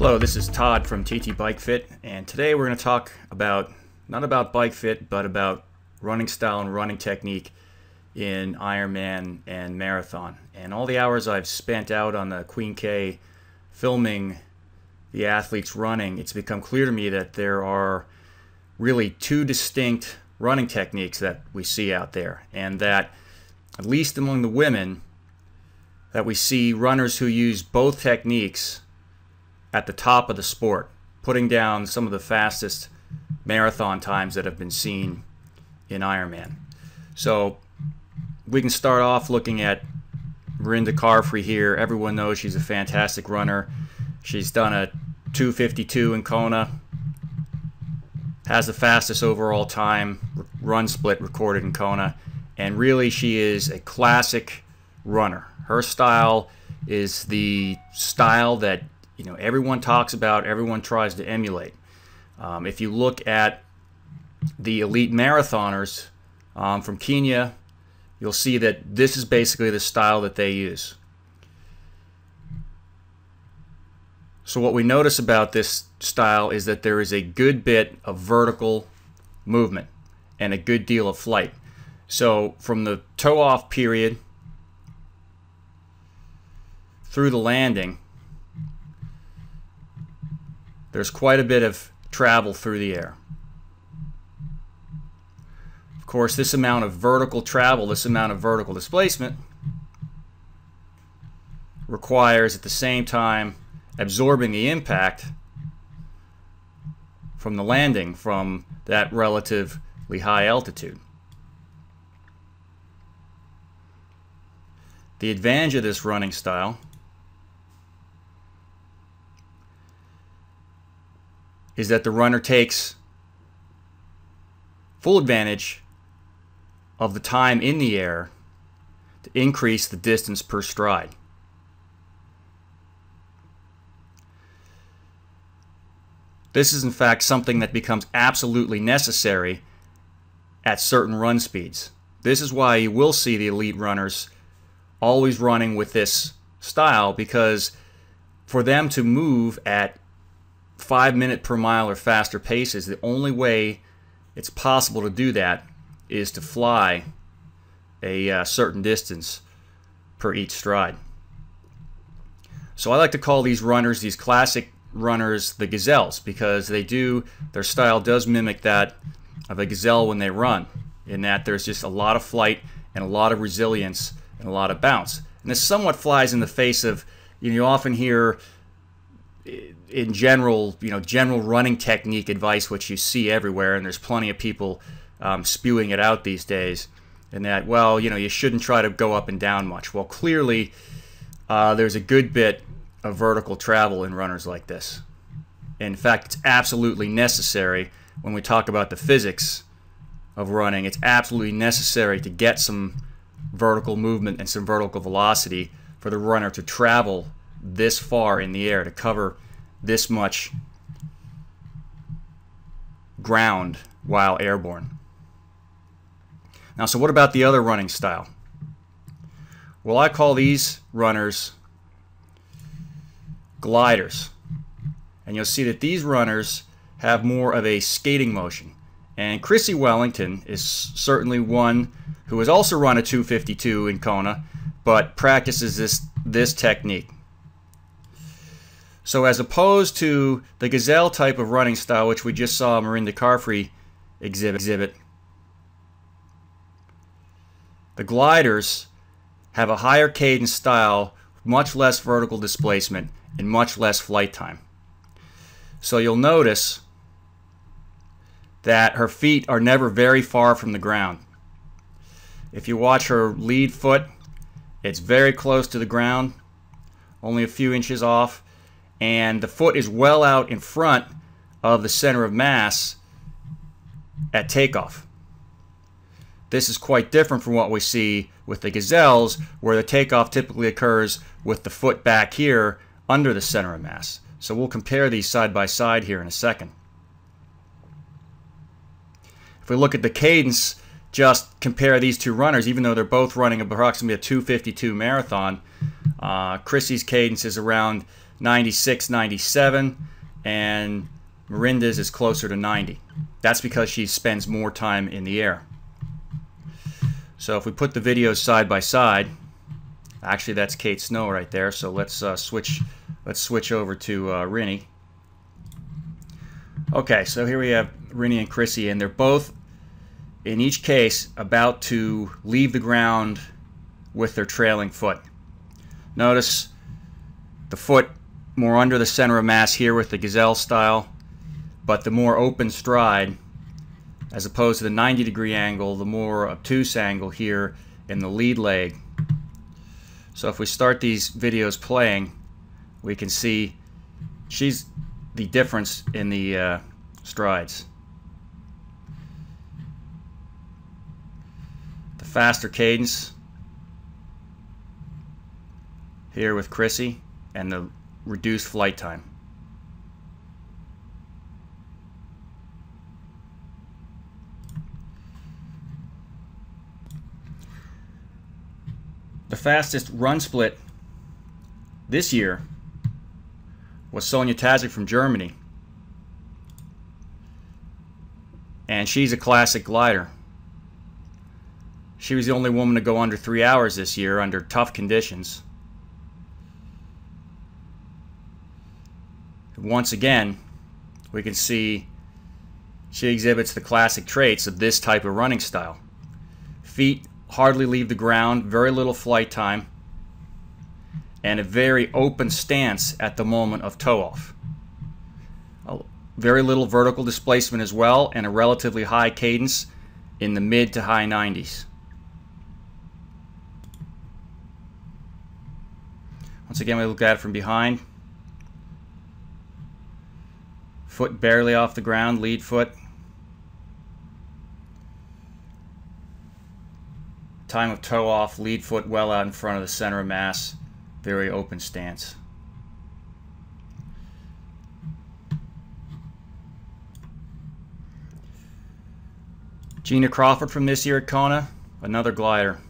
Hello, this is Todd from TT Bike Fit, and today we're going to talk about, not about bike fit, but about running style and running technique in Ironman and marathon. And all the hours I've spent out on the Queen K filming the athletes running, it's become clear to me that there are really two distinct running techniques that we see out there, and that, at least among the women, that we see runners who use both techniques at the top of the sport, putting down some of the fastest marathon times that have been seen in Ironman. So we can start off looking at Rinda Carfrey here. Everyone knows she's a fantastic runner. She's done a 2:52 in Kona, has the fastest overall time run split recorded in Kona, and really she is a classic runner. Her style is the style that everyone talks about, everyone tries to emulate. If you look at the elite marathoners from Kenya, you'll see that this is basically the style that they use. So what we notice about this style is that there is a good bit of vertical movement and a good deal of flight. So from the toe-off period through the landing, there's quite a bit of travel through the air. Of course, this amount of vertical travel, this amount of vertical displacement, requires at the same time absorbing the impact from the landing from that relatively high altitude. The advantage of this running style is that the runner takes full advantage of the time in the air to increase the distance per stride. This is in fact something that becomes absolutely necessary at certain run speeds. This is why you will see the elite runners always running with this style, because for them to move at 5 minute per mile or faster paces, the only way it's possible to do that is to fly a certain distance per each stride. So I like to call these runners, these classic runners, the gazelles, because their style does mimic that of a gazelle when they run, in that there's just a lot of flight and a lot of resilience and a lot of bounce. And this somewhat flies in the face of, you often hear in general, general running technique advice, which you see everywhere, and there's plenty of people spewing it out these days, and that, well, you shouldn't try to go up and down much. Well, clearly there's a good bit of vertical travel in runners like this. In fact, it's absolutely necessary when we talk about the physics of running. It's absolutely necessary to get some vertical movement and some vertical velocity for the runner to travel this far in the air, to cover this much ground while airborne. Now, so what about the other running style? Well, I call these runners gliders. And you'll see that these runners have more of a skating motion. And Chrissy Wellington is certainly one who has also run a 2:52 in Kona, but practices this technique. So as opposed to the gazelle type of running style, which we just saw Rinda Carfrey exhibit, the gliders have a higher cadence style, much less vertical displacement, and much less flight time. So you'll notice that her feet are never very far from the ground. If you watch her lead foot, it's very close to the ground, only a few inches off, and the foot is well out in front of the center of mass at takeoff. This is quite different from what we see with the gazelles, where the takeoff typically occurs with the foot back here under the center of mass. So we'll compare these side by side here in a second. If we look at the cadence, just compare these two runners, even though they're both running approximately a 2:52 marathon, Chrissy's cadence is around 96, 97, and Miranda's is closer to 90. That's because she spends more time in the air. So if we put the videos side by side, actually that's Kate Snow right there, so let's switch over to Rinny. Okay, so here we have Rinny and Chrissy, and they're both, in each case, about to leave the ground with their trailing foot. Notice the foot more under the center of mass here with the gazelle style, but the more open stride, as opposed to the 90-degree angle, the more obtuse angle here in the lead leg. So if we start these videos playing, we can see the difference in the strides. The faster cadence here with Chrissy, and the reduced flight time. The fastest run split this year was Sonia Tazik from Germany, and she's a classic glider. She was the only woman to go under 3 hours this year under tough conditions. Once again, we can see she exhibits the classic traits of this type of running style. Feet hardly leave the ground, very little flight time, and a very open stance at the moment of toe off. Very little vertical displacement as well, and a relatively high cadence in the mid to high 90s. Once again, we look at it from behind. Foot barely off the ground, lead foot. Time of toe off, lead foot well out in front of the center of mass, very open stance. Gina Crawford from this year at Kona, another glider.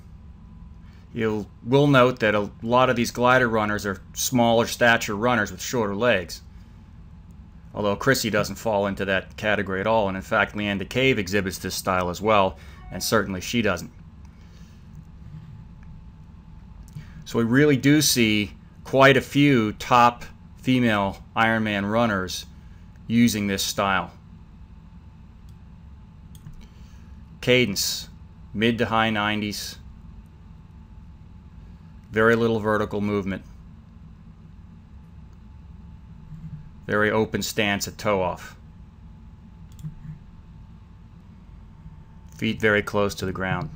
You will note that a lot of these glider runners are smaller stature runners with shorter legs. Although Chrissy doesn't fall into that category at all, and in fact Leanda Cave exhibits this style as well, and certainly she doesn't. So we really do see quite a few top female Ironman runners using this style. Cadence, mid to high 90s. Very little vertical movement. Very open stance at toe off. Feet very close to the ground.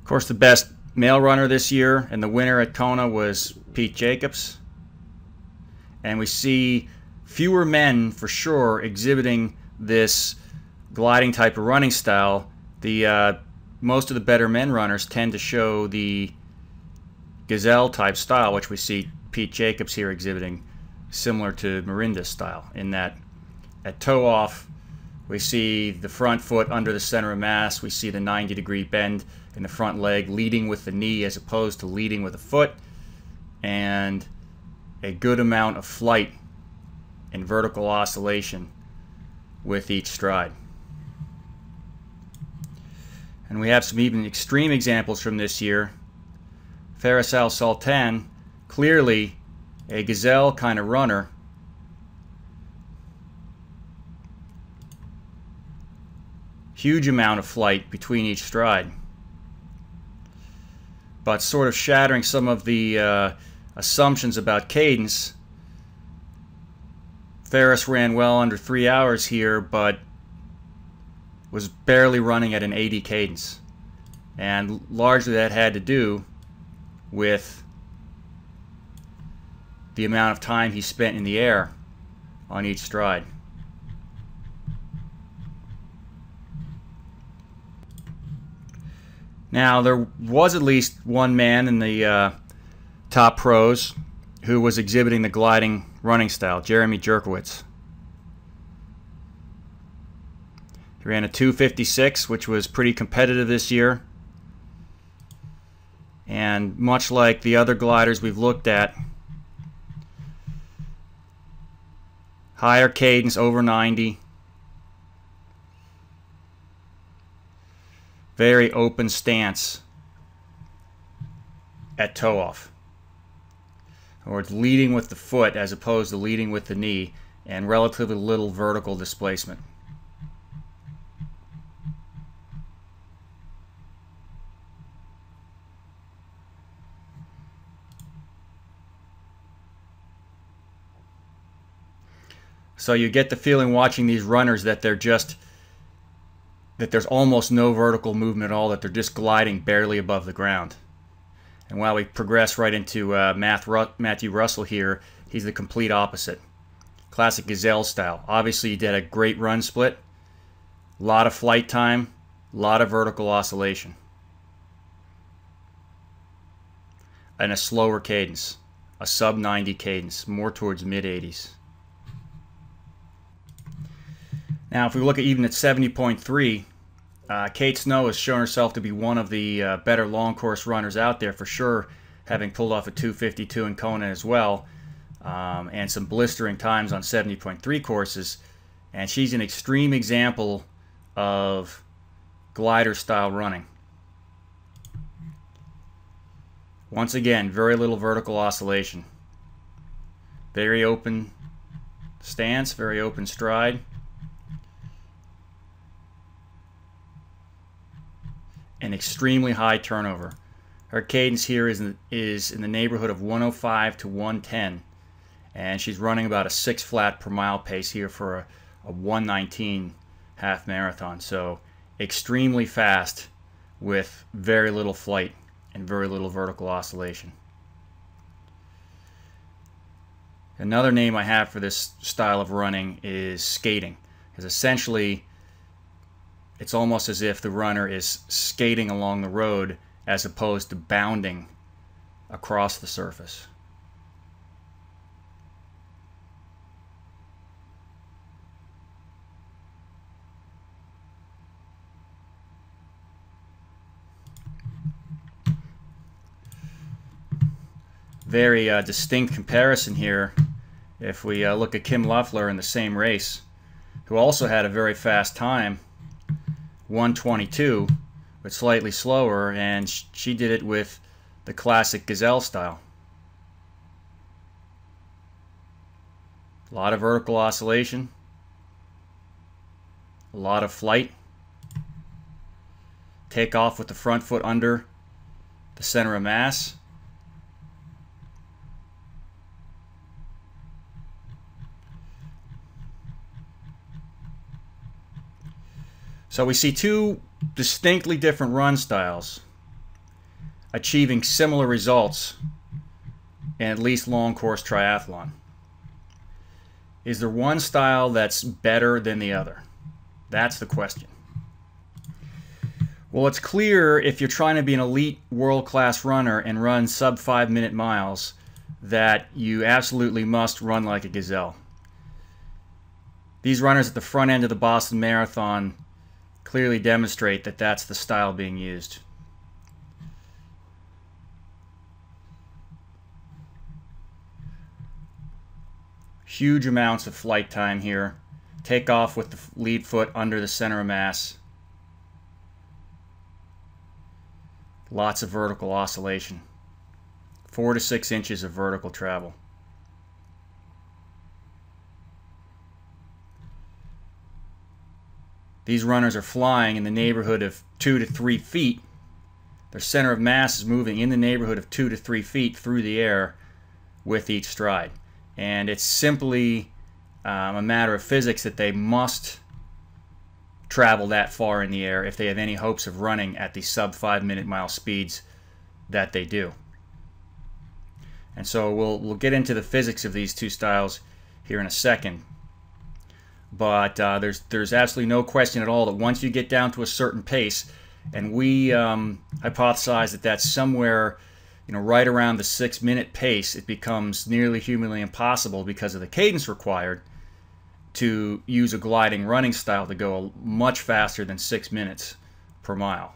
Of course, the best male runner this year and the winner at Kona was Pete Jacobs. And we see fewer men, for sure, exhibiting this gliding type of running style. Most of the better men runners tend to show the gazelle type style, which we see Pete Jacobs here exhibiting, similar to Miranda's style, in that at toe off we see the front foot under the center of mass, we see the 90-degree bend in the front leg, leading with the knee as opposed to leading with the foot, and a good amount of flight and vertical oscillation with each stride. And we have some even extreme examples from this year. Faris Al Sultan, clearly a gazelle kind of runner, huge amount of flight between each stride, but sort of shattering some of the assumptions about cadence. Faris ran well under 3 hours here, but was barely running at an 80 cadence, and largely that had to do with the amount of time he spent in the air on each stride. Now, there was at least one man in the top pros who was exhibiting the gliding running style, Jeremy Jerkowitz. He ran a 2:56, which was pretty competitive this year. And much like the other gliders we've looked at, higher cadence over 90, very open stance at toe off, or it's leading with the foot as opposed to leading with the knee, and relatively little vertical displacement. So you get the feeling watching these runners that there's almost no vertical movement at all, that they're just gliding barely above the ground. And while we progress right into Matthew Russell here, he's the complete opposite. Classic gazelle style. Obviously he did a great run split, a lot of flight time, a lot of vertical oscillation, and a slower cadence, a sub 90 cadence, more towards mid 80s. Now, if we look at even at 70.3, Kate Snow has shown herself to be one of the better long course runners out there for sure, having pulled off a 2:52 in Kona as well, and some blistering times on 70.3 courses. And she's an extreme example of glider style running. Once again, very little vertical oscillation. Very open stance, very open stride. An extremely high turnover. Her cadence here is in the neighborhood of 105 to 110, and she's running about a 6 flat per mile pace here for a 119 half marathon. So extremely fast with very little flight and very little vertical oscillation. Another name I have for this style of running is skating, because essentially it's almost as if the runner is skating along the road as opposed to bounding across the surface. Very distinct comparison here if we look at Kim Loeffler in the same race, who also had a very fast time, 122, but slightly slower, and she did it with the classic gazelle style. A lot of vertical oscillation, a lot of flight, take off with the front foot under the center of mass. So we see two distinctly different run styles achieving similar results in at least long course triathlon. Is there one style that's better than the other? That's the question. Well, it's clear if you're trying to be an elite world-class runner and run sub 5-minute miles that you absolutely must run like a gazelle. These runners at the front end of the Boston Marathon clearly demonstrate that that's the style being used. Huge amounts of flight time here. Take off with the lead foot under the center of mass. Lots of vertical oscillation. 4 to 6 inches of vertical travel. These runners are flying in the neighborhood of 2 to 3 feet. Their center of mass is moving in the neighborhood of 2 to 3 feet through the air with each stride. And it's simply a matter of physics that they must travel that far in the air if they have any hopes of running at the sub 5-minute mile speeds that they do. And so we'll get into the physics of these two styles here in a second. But there's absolutely no question at all that once you get down to a certain pace, and we hypothesize that that's somewhere, right around the 6-minute pace, it becomes nearly humanly impossible because of the cadence required to use a gliding running style to go much faster than 6 minutes per mile.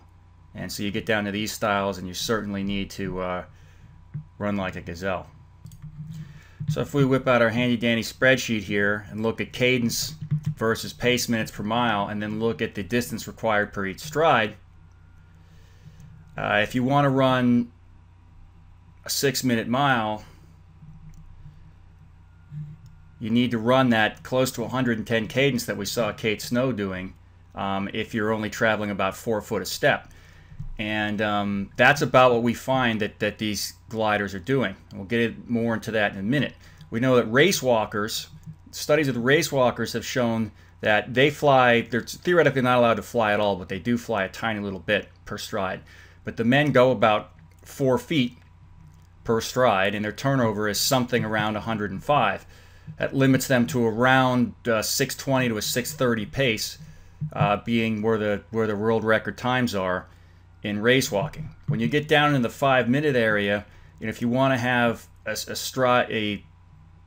And so you get down to these styles and you certainly need to run like a gazelle. So if we whip out our handy dandy spreadsheet here and look at cadence versus pace minutes per mile, and then look at the distance required per each stride, if you want to run a 6-minute mile, you need to run that close to 110 cadence that we saw Kate Snow doing if you're only traveling about 4 foot a step. And that's about what we find that these gliders are doing. We'll get more into that in a minute. We know that race walkers, studies of the race walkers have shown that they fly, they're theoretically not allowed to fly at all, but they do fly a tiny little bit per stride. But the men go about 4 feet per stride, and their turnover is something around 105. That limits them to around 620 to a 630 pace, being where the world record times are in race walking. When you get down in the 5-minute area, if you want to have a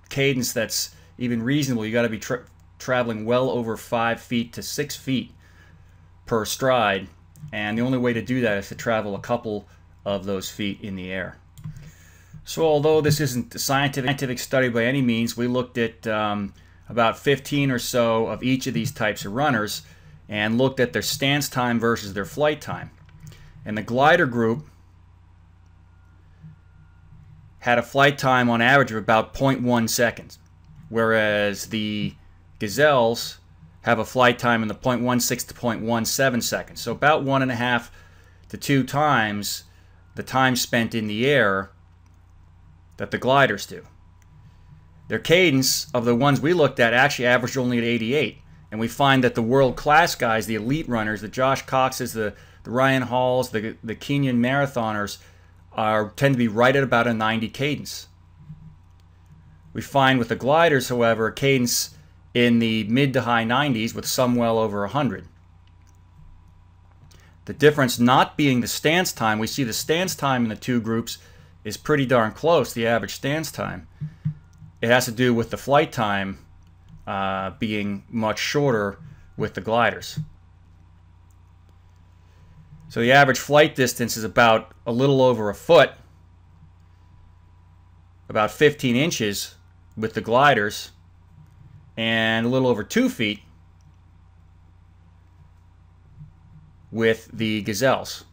cadence that's even reasonable, you got to be traveling well over 5 feet to 6 feet per stride, and the only way to do that is to travel a couple of those feet in the air. So although this isn't a scientific study by any means, we looked at about 15 or so of each of these types of runners and looked at their stance time versus their flight time. And the glider group had a flight time on average of about 0.1 seconds, whereas the gazelles have a flight time in the 0.16 to 0.17 seconds. So about 1.5 to 2 times the time spent in the air that the gliders do. Their cadence of the ones we looked at actually averaged only at 88. And we find that the world-class guys, the elite runners, the Josh Coxes, the Ryan Halls, the Kenyan marathoners, tend to be right at about a 90 cadence. We find with the gliders, however, a cadence in the mid to high 90s with some well over 100. The difference not being the stance time, we see the stance time in the two groups is pretty darn close, the average stance time. It has to do with the flight time being much shorter with the gliders. So the average flight distance is about a little over a foot, about 15 inches with the gliders, and a little over 2 feet with the gazelles.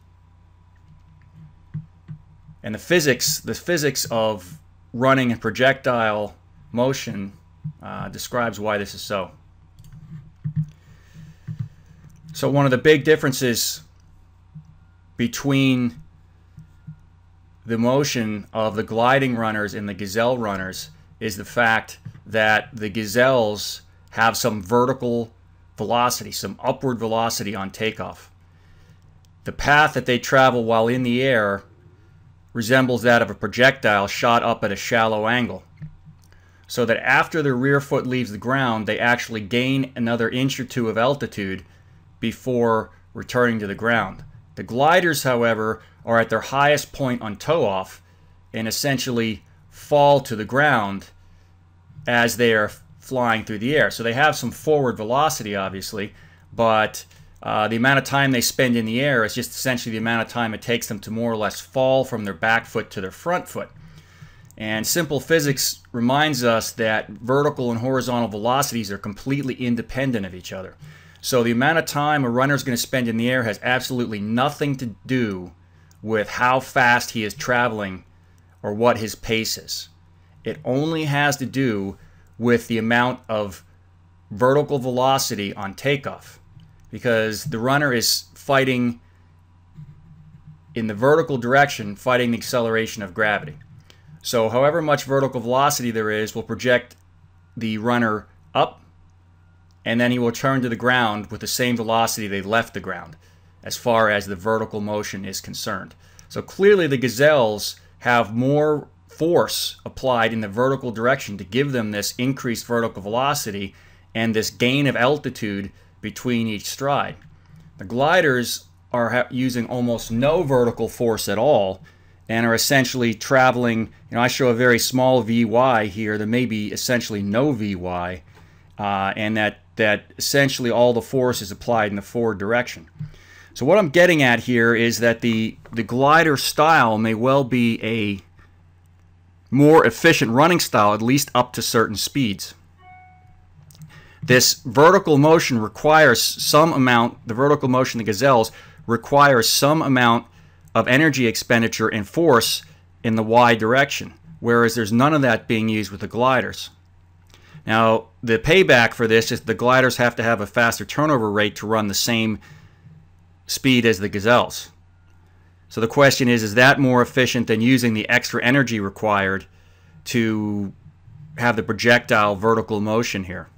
And the physics of running and projectile motion describes why this is so. So one of the big differences between the motion of the gliding runners and the gazelle runners is the fact that the gazelles have some vertical velocity, some upward velocity on takeoff. The path that they travel while in the air resembles that of a projectile shot up at a shallow angle, so that after the rear foot leaves the ground, they actually gain another inch or two of altitude before returning to the ground. The gliders, however, are at their highest point on toe-off and essentially fall to the ground as they are flying through the air. So they have some forward velocity, obviously, but the amount of time they spend in the air is just essentially the amount of time it takes them to more or less fall from their back foot to their front foot. And simple physics reminds us that vertical and horizontal velocities are completely independent of each other. So the amount of time a runner is going to spend in the air has absolutely nothing to do with how fast he is traveling or what his pace is. It only has to do with the amount of vertical velocity on takeoff, because the runner is fighting in the vertical direction, fighting the acceleration of gravity. So however much vertical velocity there is will project the runner up, and then he will turn to the ground with the same velocity they left the ground as far as the vertical motion is concerned. So clearly the gazelles have more force applied in the vertical direction to give them this increased vertical velocity and this gain of altitude between each stride. The gliders are using almost no vertical force at all and are essentially traveling, I show a very small Vy here, there may be essentially no Vy, and that essentially all the force is applied in the forward direction. So what I'm getting at here is that the glider style may well be a more efficient running style, at least up to certain speeds. This vertical motion requires some amount, the vertical motion of the gazelles requires some amount of energy expenditure and force in the Y direction, whereas there's none of that being used with the gliders. Now, the payback for this is the gliders have to have a faster turnover rate to run the same speed as the gazelles. So the question is that more efficient than using the extra energy required to have the projectile vertical motion here?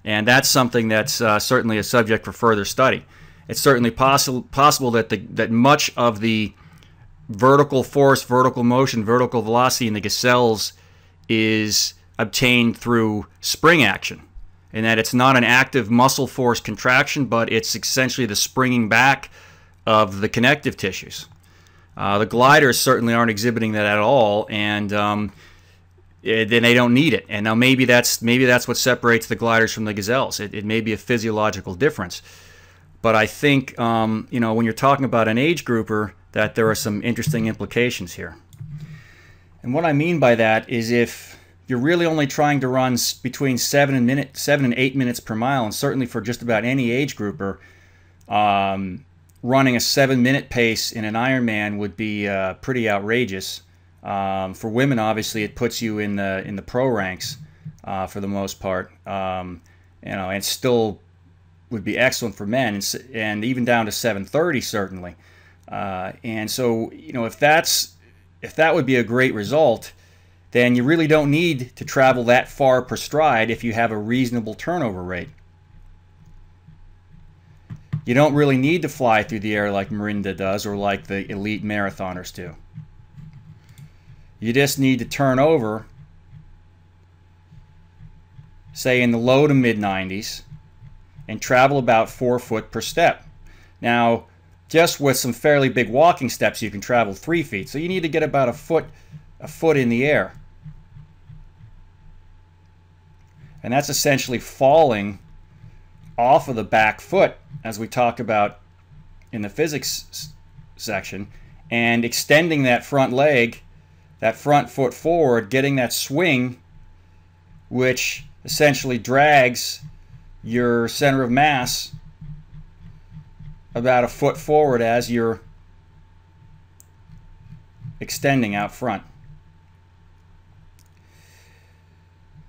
And that's something that's certainly a subject for further study. It's certainly possible that that much of the vertical force, vertical motion, vertical velocity in the gazelles is obtained through spring action, and that it's not an active muscle force contraction, but it's essentially the springing back of the connective tissues. The gliders certainly aren't exhibiting that at all, and then they don't need it. And now maybe that's what separates the gliders from the gazelles. It may be a physiological difference, but I think when you're talking about an age grouper, that there are some interesting implications here. And what I mean by that is if you're really only trying to run between 7 and 8 minutes per mile, and certainly for just about any age grouper, running a 7-minute pace in an Ironman would be pretty outrageous. For women, obviously, it puts you in the pro ranks for the most part, and still would be excellent for men, and even down to 7:30 certainly. And so, if that would be a great result, then you really don't need to travel that far per stride if you have a reasonable turnover rate. You don't really need to fly through the air like Marinda does or like the elite marathoners do. You just need to turn over, say in the low to mid 90s, and travel about 4 foot per step. Now, just with some fairly big walking steps, you can travel 3 feet. So you need to get about a foot in the air. And that's essentially falling off of the back foot, as we talked about in the physics section, and extending that front leg, that front foot forward, getting that swing, which essentially drags your center of mass about a foot forward as you're extending out front.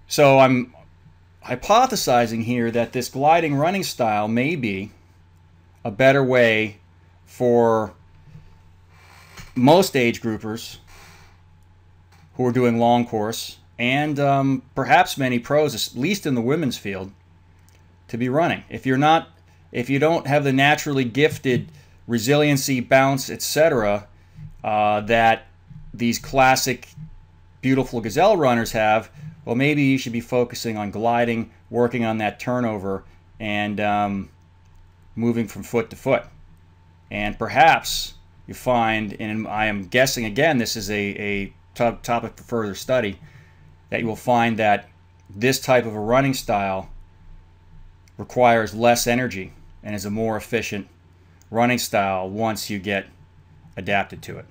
So I'm hypothesizing here that this gliding running style may be a better way for most age groupers who are doing long course, and perhaps many pros, at least in the women's field, to be running. If you don't have the naturally gifted resiliency, bounce, etc., that these classic beautiful gazelle runners have, well, maybe you should be focusing on gliding, working on that turnover, and moving from foot to foot. And perhaps you find, and I am guessing again, this is a topic for further study, that you will find that this type of a running style requires less energy and is a more efficient running style once you get adapted to it.